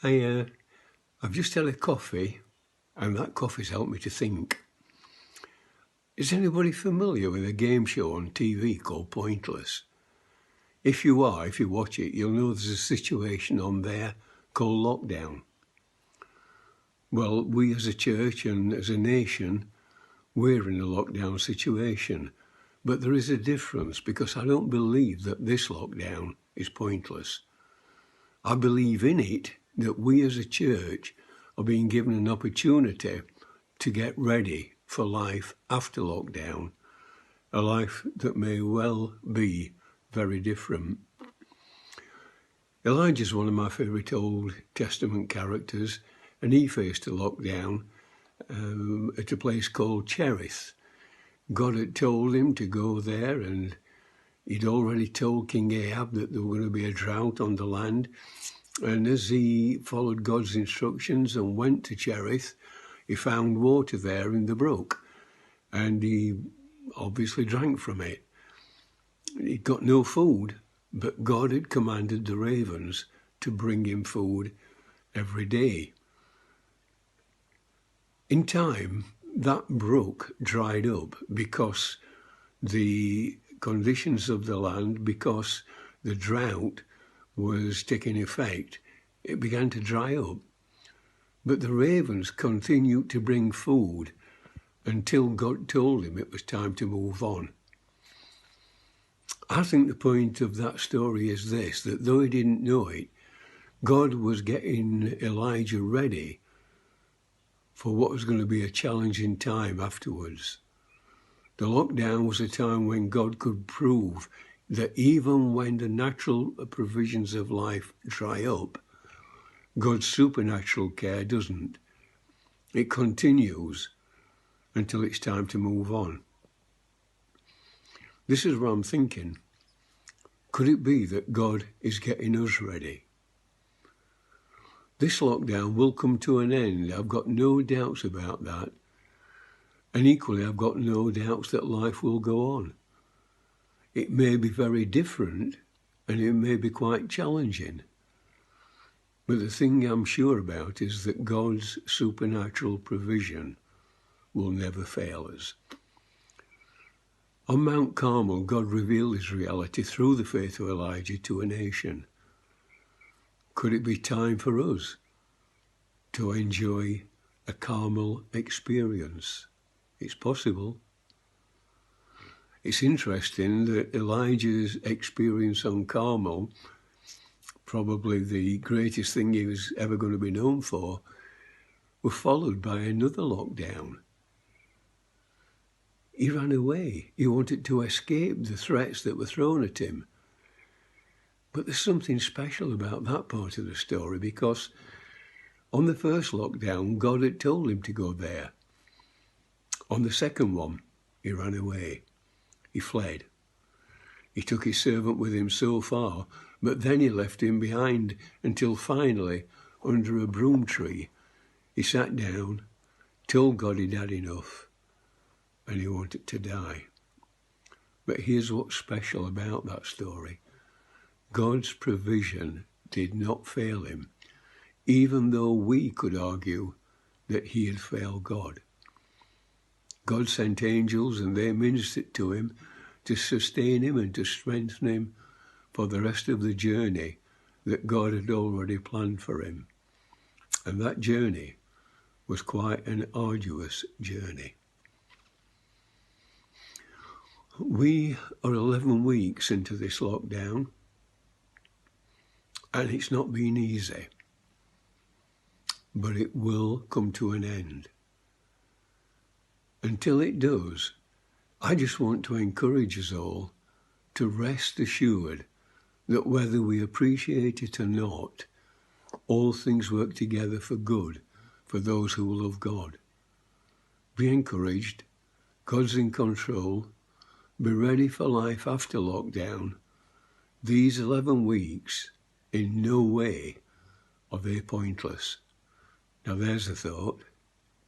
I've just had a coffee, and that coffee's helped me to think. Is anybody familiar with a game show on TV called Pointless? If you watch it, you'll know there's a situation on there called lockdown. Well, we as a church and as a nation, we're in a lockdown situation. But there is a difference, because I don't believe that this lockdown is pointless. I believe in it that we as a church are being given an opportunity to get ready for life after lockdown, a life that may well be very different. Elijah's one of my favourite Old Testament characters, and he faced a lockdown at a place called Cherith. God had told him to go there, and he'd already told King Ahab that there were going to be a drought on the land. And as he followed God's instructions and went to Cherith, he found water there in the brook, and he obviously drank from it. He'd got no food, but God had commanded the ravens to bring him food every day. In time, that brook dried up because the conditions of the land, because the drought was taking effect, it began to dry up. But the ravens continued to bring food until God told him it was time to move on. I think the point of that story is this, that though he didn't know it, God was getting Elijah ready for what was going to be a challenging time afterwards. The lockdown was a time when God could prove that even when the natural provisions of life dry up, God's supernatural care doesn't. It continues until it's time to move on. This is what I'm thinking. Could it be that God is getting us ready? This lockdown will come to an end. I've got no doubts about that. And equally, I've got no doubts that life will go on. It may be very different, and it may be quite challenging. But the thing I'm sure about is that God's supernatural provision will never fail us. On Mount Carmel, God revealed his reality through the faith of Elijah to a nation. Could it be time for us to enjoy a Carmel experience? It's possible. It's interesting that Elijah's experience on Carmel, probably the greatest thing he was ever going to be known for, were followed by another lockdown. He ran away. He wanted to escape the threats that were thrown at him. But there's something special about that part of the story, because on the first lockdown, God had told him to go there. On the second one, he ran away. He fled. He took his servant with him so far, but then he left him behind until finally, under a broom tree, he sat down, told God he'd had enough, and he wanted to die. But here's what's special about that story. God's provision did not fail him, even though we could argue that he had failed God. God sent angels and they ministered to him to sustain him and to strengthen him for the rest of the journey that God had already planned for him. And that journey was quite an arduous journey. We are 11 weeks into this lockdown, and it's not been easy, but it will come to an end. Until it does, I just want to encourage us all to rest assured that whether we appreciate it or not, all things work together for good for those who love God. Be encouraged. God's in control. Be ready for life after lockdown. These 11 weeks, in no way are they pointless. Now there's a thought.